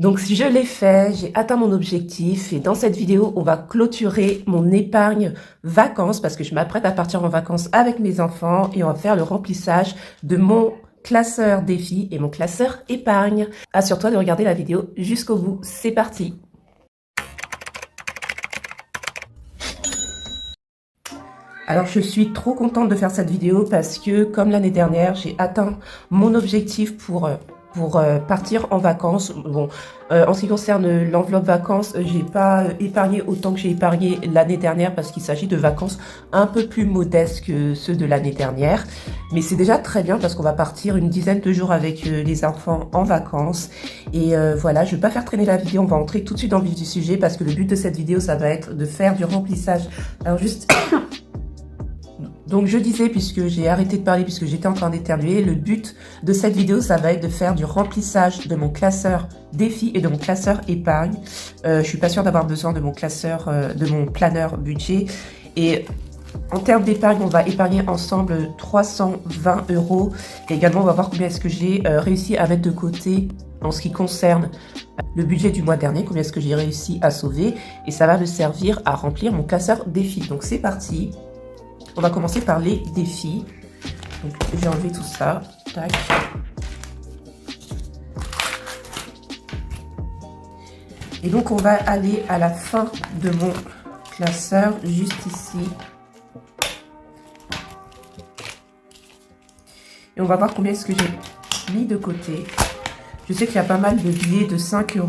Donc si je l'ai fait, j'ai atteint mon objectif et dans cette vidéo, on va clôturer mon épargne vacances parce que je m'apprête à partir en vacances avec mes enfants et on va faire le remplissage de mon classeur défi et mon classeur épargne. Assure-toi de regarder la vidéo jusqu'au bout. C'est parti! Alors je suis trop contente de faire cette vidéo parce que comme l'année dernière, j'ai atteint mon objectif pour partir en vacances. Bon, en ce qui concerne l'enveloppe vacances, j'ai pas épargné autant que j'ai épargné l'année dernière parce qu'il s'agit de vacances un peu plus modestes que ceux de l'année dernière. Mais c'est déjà très bien parce qu'on va partir une dizaine de jours avec les enfants en vacances. Et voilà, je vais pas faire traîner la vidéo, on va entrer tout de suite dans le vif du sujet parce que le but de cette vidéo, ça va être de faire du remplissage. Alors juste... Donc je disais, puisque j'ai arrêté de parler, puisque j'étais en train d'éternuer, le but de cette vidéo, ça va être de faire du remplissage de mon classeur défi et de mon classeur épargne. Je suis pas sûre d'avoir besoin de mon classeur, de mon planeur budget. Et en termes d'épargne, on va épargner ensemble 320 €. Et également, on va voir combien est-ce que j'ai réussi à mettre de côté en ce qui concerne le budget du mois dernier, combien est-ce que j'ai réussi à sauver. Et ça va me servir à remplir mon classeur défi. Donc c'est parti. On va commencer par les défis. J'ai enlevé tout ça. Tac. Et donc, on va aller à la fin de mon classeur, juste ici. Et on va voir combien est-ce que j'ai mis de côté. Je sais qu'il y a pas mal de billets de 5 €.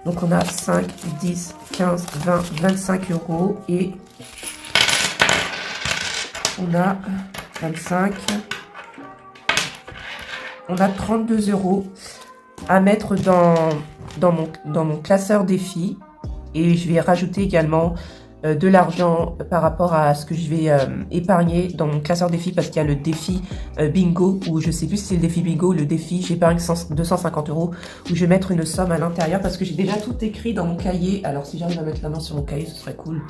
Donc, on a 5, 10, 15, 20, 25 € et... on a 25, on a 32 € à mettre dans mon classeur défi. Et je vais rajouter également de l'argent par rapport à ce que je vais épargner dans mon classeur défi parce qu'il y a le défi bingo, ou je sais plus si c'est le défi bingo, le défi j'épargne 250 € où je vais mettre une somme à l'intérieur parce que j'ai déjà tout écrit dans mon cahier. Alors si j'arrive à mettre la main sur mon cahier, ce serait cool.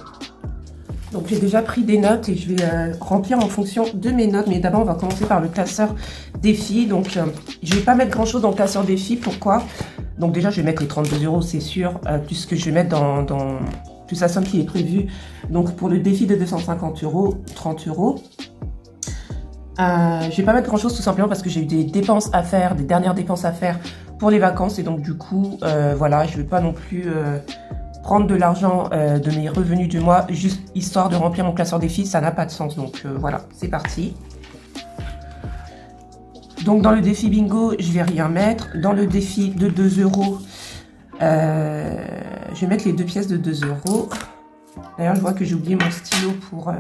Donc j'ai déjà pris des notes et je vais remplir en fonction de mes notes. Mais d'abord, on va commencer par le classeur défi. Donc je vais pas mettre grand chose dans le classeur défi. Pourquoi? Donc déjà, je vais mettre les 32 € c'est sûr, puisque je vais mettre dans plus la somme qui est prévue. Donc pour le défi de 250 €, 30 €. Je vais pas mettre grand chose tout simplement parce que j'ai eu des dépenses à faire, des dernières dépenses à faire pour les vacances. Et donc du coup, voilà, je vais pas non plus... prendre de l'argent de mes revenus du mois juste histoire de remplir mon classeur défi, ça n'a pas de sens. Donc voilà, c'est parti. Donc dans le défi bingo, je vais rien mettre. Dans le défi de 2 €, je vais mettre les 2 pièces de 2 €. D'ailleurs, je vois que j'ai oublié mon stylo pour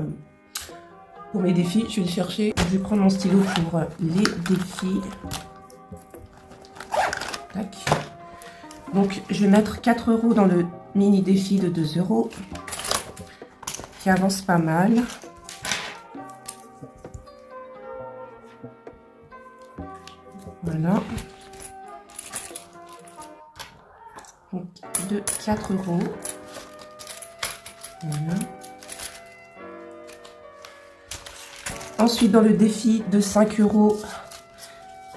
mes défis. Je vais le chercher. Je vais prendre mon stylo pour les défis. Tac. Donc, je vais mettre 4 € dans le mini défi de 2 € qui avance pas mal. Voilà. Donc, de 4 €. Voilà. Ensuite, dans le défi de 5 €.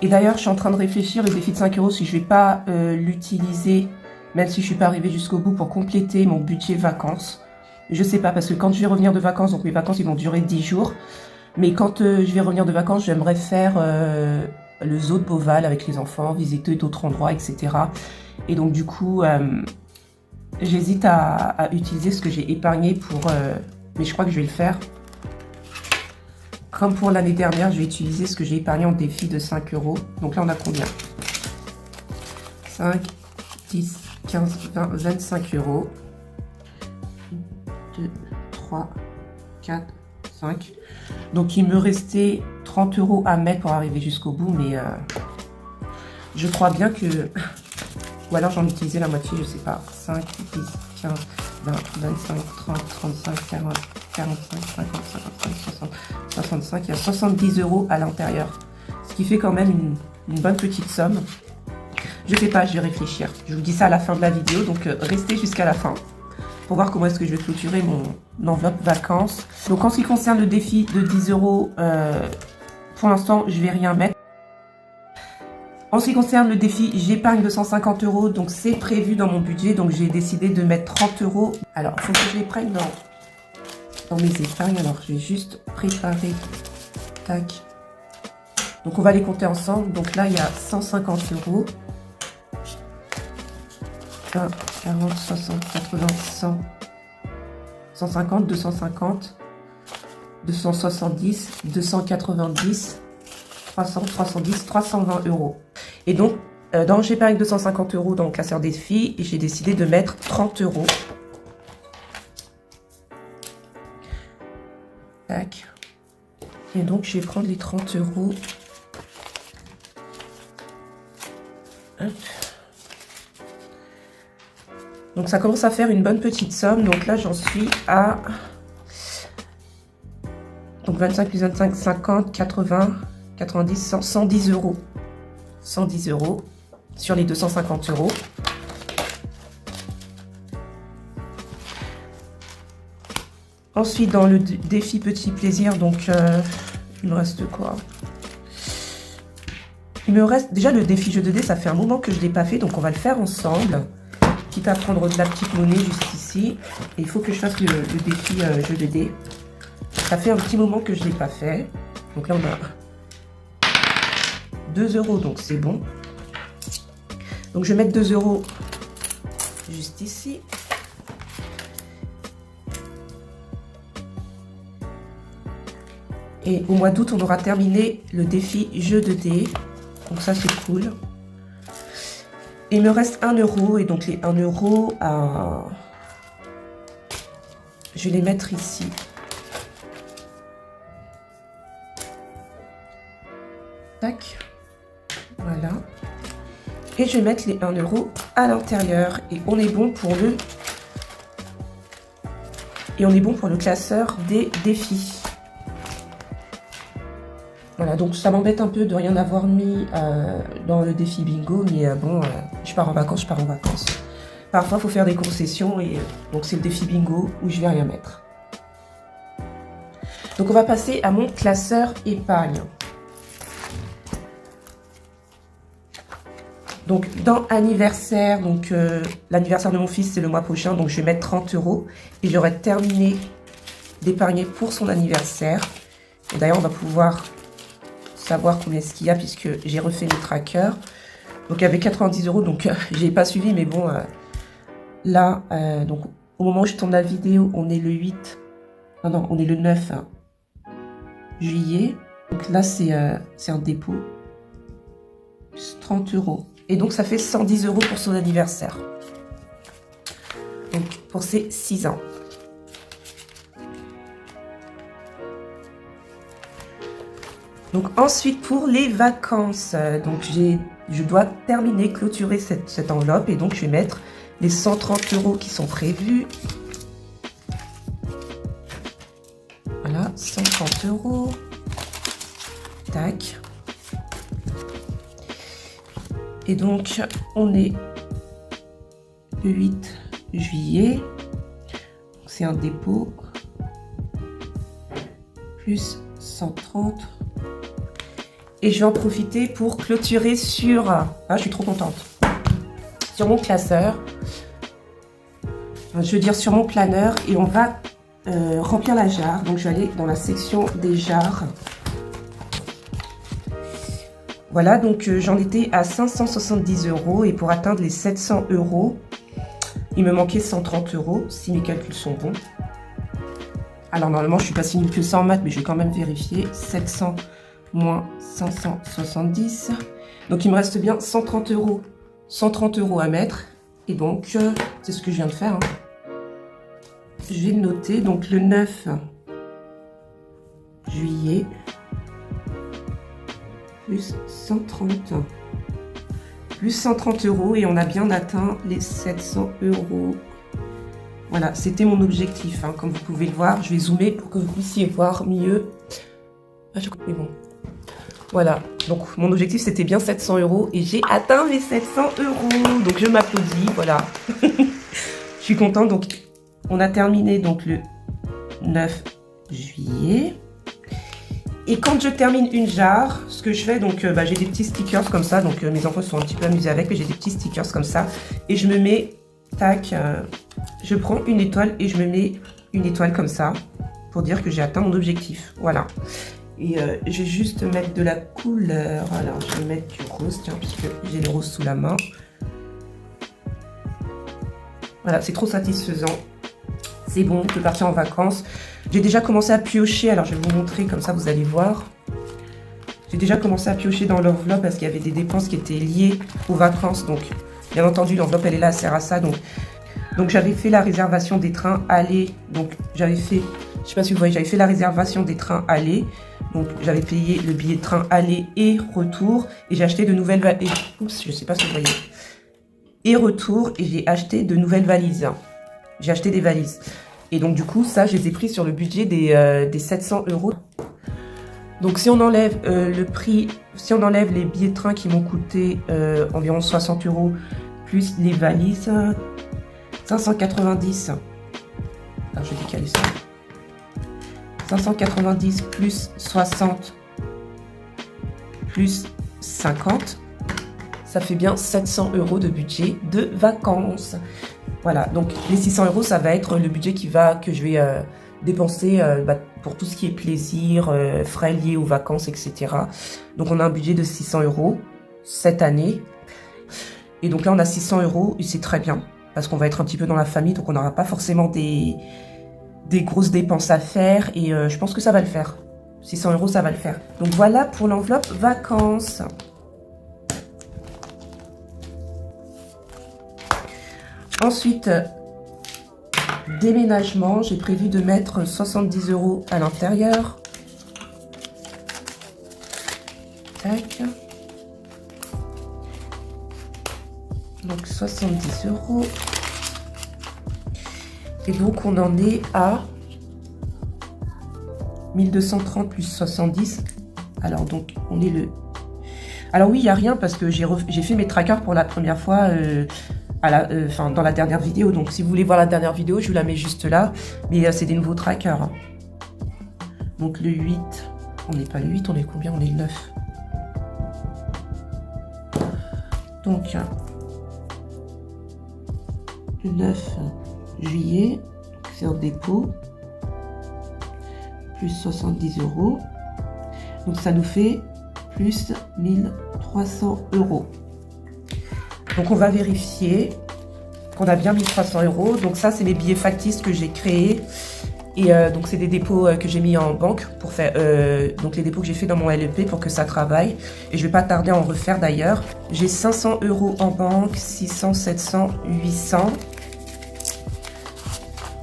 Et d'ailleurs, je suis en train de réfléchir, le défi de 5 € si je vais pas l'utiliser, même si je suis pas arrivée jusqu'au bout pour compléter mon budget vacances. Je sais pas, parce que quand je vais revenir de vacances, donc mes vacances, ils vont durer 10 jours. Mais quand je vais revenir de vacances, j'aimerais faire le zoo de Beauval avec les enfants, visiter d'autres endroits, etc. Et donc, du coup, j'hésite à utiliser ce que j'ai épargné pour... mais je crois que je vais le faire. Comme pour l'année dernière, je vais utiliser ce que j'ai épargné en défi de 5 €. Donc là, on a combien? 5, 10, 15, 20, 25 €. 1, 2, 3, 4, 5. Donc, il me restait 30 € à mettre pour arriver jusqu'au bout. Mais je crois bien que... ou alors, j'en utilisais la moitié, je sais pas. 5, 10, 15, 20, 25, 30, 35, 40, 45, 50, 55, 60, 65. Il y a 70 € à l'intérieur. Ce qui fait quand même une bonne petite somme. Je sais pas, je vais réfléchir. Je vous dis ça à la fin de la vidéo. Donc, restez jusqu'à la fin pour voir comment est-ce que je vais clôturer mon enveloppe vacances. Donc, en ce qui concerne le défi de 10 €, pour l'instant, je vais rien mettre. En ce qui concerne le défi, j'épargne 250 €, donc c'est prévu dans mon budget, donc j'ai décidé de mettre 30 €. Alors, il faut que je les prenne dans mes épargnes. Alors, je vais juste préparer. Tac. Donc, on va les compter ensemble. Donc là, il y a 150 €. 20, 40, 60, 80, 100, 150, 250, 270, 290, 300, 310, 320 €. Et donc, dans j'épargne 250 € dans le classeur défi, et j'ai décidé de mettre 30 €. Tac. Et donc, je vais prendre les 30 €. Hop. Donc, ça commence à faire une bonne petite somme. Donc là, j'en suis à... Donc, 25 plus 25, 50, 80, 90, 100, 110 €. 110 € sur les 250 €. Ensuite, dans le défi petit plaisir, donc il me reste quoi? Il me reste déjà le défi jeu de dés, ça fait un moment que je ne l'ai pas fait, donc on va le faire ensemble. Quitte à prendre de la petite monnaie juste ici. Et il faut que je fasse le défi jeu de dés. Ça fait un petit moment que je ne l'ai pas fait. Donc là, on a 2 €, donc c'est bon. Donc je vais mettre 2 € juste ici. Et au mois d'août, on aura terminé le défi jeu de dés. Donc ça, c'est cool. Il me reste 1 €. Et donc les 1 € à... Je vais les mettre ici. Tac. Voilà. Et je vais mettre les 1 € à l'intérieur. Et on est bon pour le... Et on est bon pour le classeur des défis. Voilà, donc ça m'embête un peu de rien avoir mis dans le défi bingo, mais bon, je pars en vacances, je pars en vacances. Parfois, il faut faire des concessions, et donc c'est le défi bingo où je vais rien mettre. Donc on va passer à mon classeur épargne. Donc dans anniversaire, donc l'anniversaire de mon fils c'est le mois prochain, donc je vais mettre 30 € et j'aurai terminé d'épargner pour son anniversaire. Et d'ailleurs on va pouvoir savoir combien est-ce qu'il y a puisque j'ai refait mes trackers. Donc il y avait 90 €, donc j'ai pas suivi, mais bon là donc au moment où je tourne la vidéo, on est le 8, non on est le 9 juillet. Donc là c'est un dépôt plus 30 €. Et donc ça fait 110 € pour son anniversaire. Donc pour ses 6 ans. Donc ensuite pour les vacances, donc je dois terminer, clôturer cette enveloppe, et donc je vais mettre les 130 € qui sont prévus. Voilà, 130 €. Tac. Et donc on est le 8 juillet. C'est un dépôt. Plus 130. Et je vais en profiter pour clôturer sur... Ah, je suis trop contente. Sur mon classeur. Je veux dire sur mon planeur. Et on va remplir la jarre. Donc je vais aller dans la section des jarres. Voilà, donc j'en étais à 570 € et pour atteindre les 700 €, il me manquait 130 € si mes calculs sont bons. Alors normalement, je suis pas si nulle que ça en maths, mais je vais quand même vérifier. 700 moins 570. Donc il me reste bien 130 €. 130 € à mettre. Et donc, c'est ce que je viens de faire. Hein. Je vais le noter. Donc le 9 juillet. Plus 130. Plus 130 € et on a bien atteint les 700 €. Voilà, c'était mon objectif. Hein. Comme vous pouvez le voir, je vais zoomer pour que vous puissiez voir mieux. Ah, mais bon. Voilà, donc mon objectif c'était bien 700 € et j'ai atteint mes 700 €. Donc je m'applaudis, voilà. Je suis contente. Donc on a terminé donc le 9 juillet. Et quand je termine une jarre, ce que je fais, donc j'ai des petits stickers comme ça, donc mes enfants sont un petit peu amusés avec, mais j'ai des petits stickers comme ça. Et je me mets, tac, je prends une étoile et je me mets une étoile comme ça, pour dire que j'ai atteint mon objectif. Voilà. Et je vais juste mettre de la couleur. Alors, je vais mettre du rose, tiens, puisque j'ai le rose sous la main. Voilà, c'est trop satisfaisant. C'est bon, on peut partir en vacances. J'ai déjà commencé à piocher, alors je vais vous montrer, comme ça vous allez voir. J'ai déjà commencé à piocher dans l'enveloppe parce qu'il y avait des dépenses qui étaient liées aux vacances. Donc, bien entendu, l'enveloppe, elle est là, elle sert à ça. Donc j'avais fait la réservation des trains aller. Donc, j'avais fait, je sais pas si vous voyez, j'avais fait la réservation des trains aller. Donc, j'avais payé le billet de train aller et retour. Et j'ai acheté de nouvelles valises. Oups, je sais pas si vous voyez. Et retour, et j'ai acheté de nouvelles valises. J'ai acheté des valises. Et donc, du coup, ça, je les ai pris sur le budget des 700 €. Donc, si on enlève le prix, si on enlève les billets de train qui m'ont coûté environ 60 €, plus les valises, 590. Alors, je vais décaler ça. 590 plus 60 plus 50. Ça fait bien 700 € de budget de vacances. Voilà, donc les 600 €, ça va être le budget que je vais dépenser pour tout ce qui est plaisir, frais liés aux vacances, etc. Donc on a un budget de 600 € cette année. Et donc là, on a 600 € et c'est très bien. Parce qu'on va être un petit peu dans la famille, donc on n'aura pas forcément des grosses dépenses à faire. Et je pense que ça va le faire. 600 €, ça va le faire. Donc voilà pour l'enveloppe vacances. Ensuite, déménagement, j'ai prévu de mettre 70 € à l'intérieur. Tac. Donc 70 €. Et donc on en est à 1230 plus 70. Alors donc on est le... Alors oui, il n'y a rien parce que j'ai fait mes trackers pour la première fois dans la dernière vidéo. Donc si vous voulez voir la dernière vidéo, je vous la mets juste là. Mais c'est des nouveaux trackers. Hein. Donc le 8, on n'est pas le 8, on est combien? On est le 9. Donc le 9 juillet, c'est en dépôt. Plus 70 €. Donc ça nous fait plus 1300 €. Donc on va vérifier qu'on a bien 1300 €. Donc ça, c'est les billets factices que j'ai créés. Et donc c'est des dépôts que j'ai mis en banque pour faire donc les dépôts que j'ai fait dans mon LEP pour que ça travaille. Et je vais pas tarder à en refaire d'ailleurs. J'ai 500 € en banque, 600, 700, 800,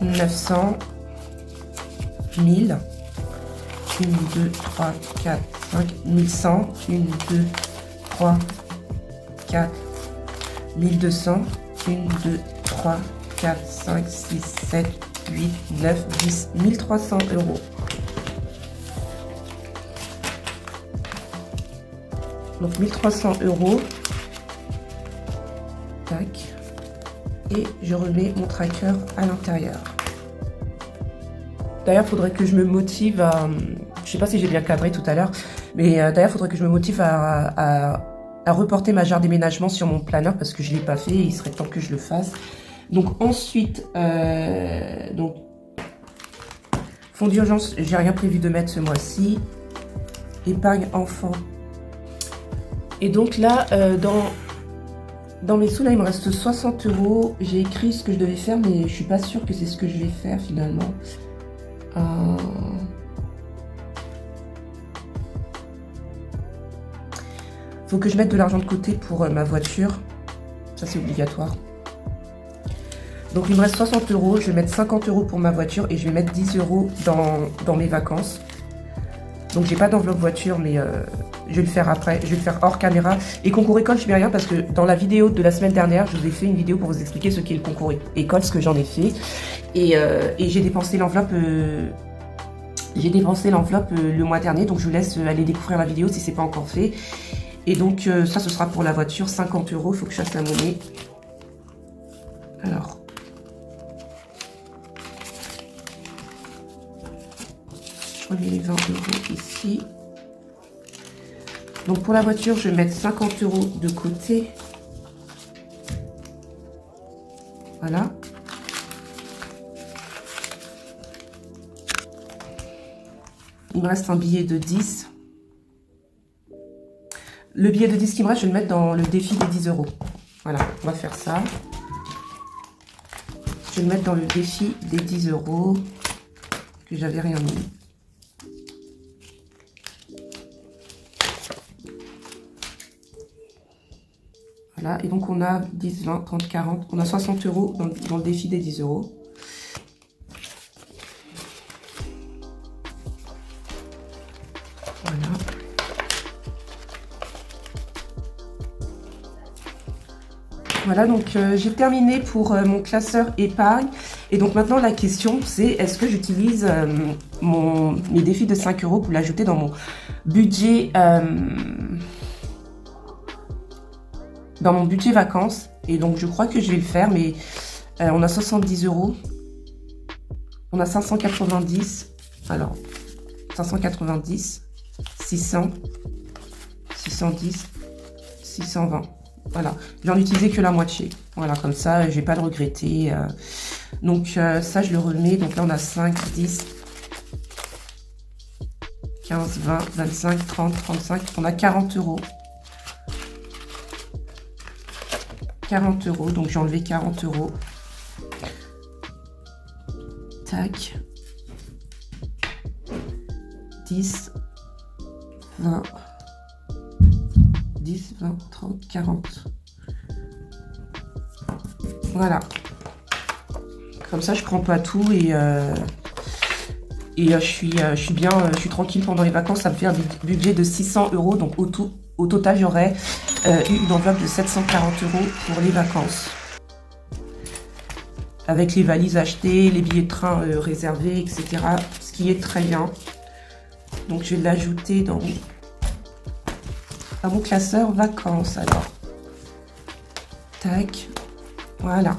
900, 1000. 1, 2, 3, 4, 5, 1100. 1, 2, 3, 4, 1200. 1, 2, 3, 4, 5, 6, 7, 8, 9, 10, 1300 €. Donc 1300 €. Tac. Et je remets mon tracker à l'intérieur. D'ailleurs, il faudrait que je me motive à... Je sais pas si j'ai bien cadré tout à l'heure, mais d'ailleurs, il faudrait que je me motive à reporter ma jarre déménagement sur mon planeur parce que je ne l'ai pas fait et il serait temps que je le fasse. Donc ensuite, donc fonds d'urgence, j'ai rien prévu de mettre ce mois-ci. Épargne enfant. Et donc là, dans mes sous, là, il me reste 60 €. J'ai écrit ce que je devais faire, mais je suis pas sûre que c'est ce que je vais faire finalement. Faut que je mette de l'argent de côté pour ma voiture. Ça, c'est obligatoire. Donc, il me reste 60 €. Je vais mettre 50 € pour ma voiture et je vais mettre 10 € dans mes vacances. Donc, j'ai pas d'enveloppe voiture, mais je vais le faire après. Je vais le faire hors caméra. Et concours école, je mets rien parce que dans la vidéo de la semaine dernière, je vous ai fait une vidéo pour vous expliquer ce qu'est le concours école, ce que j'en ai fait. Et j'ai dépensé l'enveloppe. Le mois dernier, donc je vous laisse aller découvrir la vidéo si c'est pas encore fait. Et donc ça, ce sera pour la voiture, 50 €. Il faut que je fasse la monnaie. Alors. remets les 20 € ici. Donc pour la voiture, je vais mettre 50 € de côté. Voilà. Il me reste un billet de 10. Le billet de 10 qui me reste, je vais le mettre dans le défi des 10 €. Voilà, on va faire ça. Je vais le mettre dans le défi des 10 € que j'avais rien mis. Voilà, et donc on a 10, 20, 30, 40. On a 60 € dans le défi des 10 €. Voilà. Voilà, donc j'ai terminé pour mon classeur épargne. Et donc maintenant la question c'est est-ce que j'utilise mes défis de 5 € pour l'ajouter dans mon budget vacances. Et donc je crois que je vais le faire, mais on a 70 €. On a 590. Alors 590, 600, 610, 620. Voilà, j'en utilisais que la moitié. Voilà, comme ça, je vais pas le regretter. Donc, ça, je le remets. Donc là, on a 5, 10, 15, 20, 25, 30, 35. On a 40 €. 40 €. Donc, j'ai enlevé 40 €. Tac. 10, 20. 10, 20, 30, 40. Voilà. Comme ça, je prends pas tout et je suis bien, je suis tranquille pendant les vacances. Ça me fait un budget de 600 €. Donc au total, j'aurai une enveloppe de 740 € pour les vacances. Avec les valises achetées, les billets de train réservés, etc. Ce qui est très bien. Donc je vais l'ajouter dans mon classeur vacances. Alors, tac, voilà.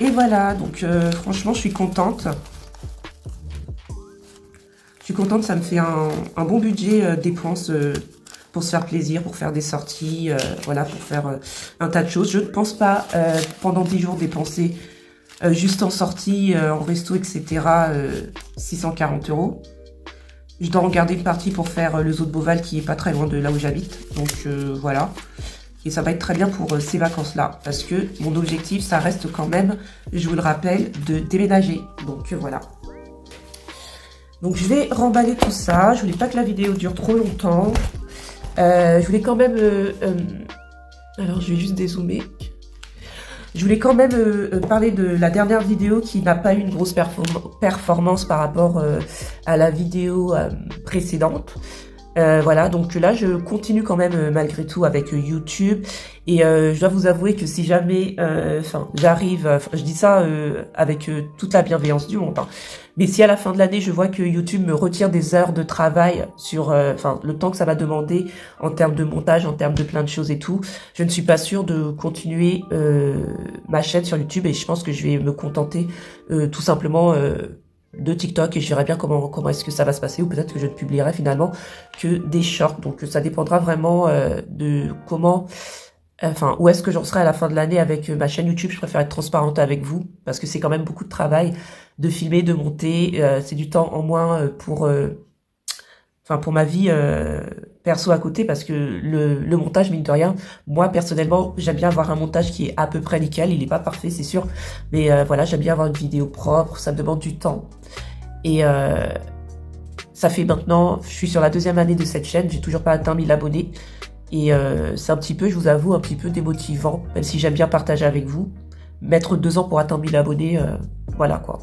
Et voilà, donc franchement, je suis contente. Je suis contente, ça me fait un bon budget dépenses pour se faire plaisir, pour faire des sorties, voilà, pour faire un tas de choses. Je ne pense pas pendant 10 jours dépenser juste en sortie, en resto, etc. 640 €. Je dois en garder une partie pour faire le zoo de Beauval qui est pas très loin de là où j'habite. Donc voilà. Et ça va être très bien pour ces vacances-là. Parce que mon objectif, ça reste quand même, je vous le rappelle, de déménager. Donc voilà. Donc je vais remballer tout ça. Je voulais pas que la vidéo dure trop longtemps. Je voulais quand même... alors je vais juste dézoomer. Je voulais quand même parler de la dernière vidéo qui n'a pas eu une grosse performance par rapport à la vidéo précédente. Voilà, donc là je continue quand même malgré tout avec YouTube et je dois vous avouer que si jamais j'arrive, je dis ça avec toute la bienveillance du monde, hein, mais si à la fin de l'année je vois que YouTube me retire des heures de travail sur le temps que ça va demander en termes de montage, en termes de plein de choses et tout, je ne suis pas sûre de continuer ma chaîne sur YouTube et je pense que je vais me contenter tout simplement de TikTok et je verrai bien comment est-ce que ça va se passer ou peut-être que je ne publierai finalement que des shorts. Donc ça dépendra vraiment de comment, où est-ce que j'en serai à la fin de l'année avec ma chaîne YouTube. Je préfère être transparente avec vous parce que c'est quand même beaucoup de travail de filmer, de monter. C'est du temps en moins pour ma vie perso à côté parce que le montage, mine de rien, moi personnellement j'aime bien avoir un montage qui est à peu près nickel. Il est pas parfait c'est sûr, mais voilà, j'aime bien avoir une vidéo propre, ça me demande du temps et ça fait maintenant, je suis sur la 2e année de cette chaîne, j'ai toujours pas atteint 1000 abonnés et c'est un petit peu, je vous avoue, un petit peu démotivant, même si j'aime bien partager avec vous. Mettre 2 ans pour atteindre 1000 abonnés, voilà quoi.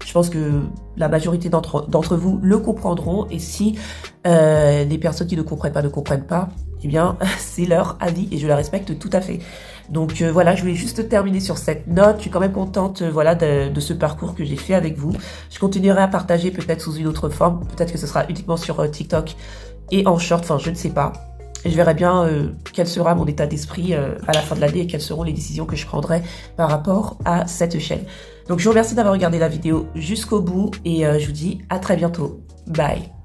Je pense que la majorité d'entre vous le comprendront et si les personnes qui ne comprennent pas, eh bien c'est leur avis et je la respecte tout à fait. Donc voilà, je voulais juste terminer sur cette note. Je suis quand même contente voilà, de ce parcours que j'ai fait avec vous. Je continuerai à partager peut-être sous une autre forme. Peut-être que ce sera uniquement sur TikTok et en short, enfin je ne sais pas. Et je verrai bien quel sera mon état d'esprit à la fin de l'année et quelles seront les décisions que je prendrai par rapport à cette chaîne. Donc je vous remercie d'avoir regardé la vidéo jusqu'au bout et je vous dis à très bientôt. Bye.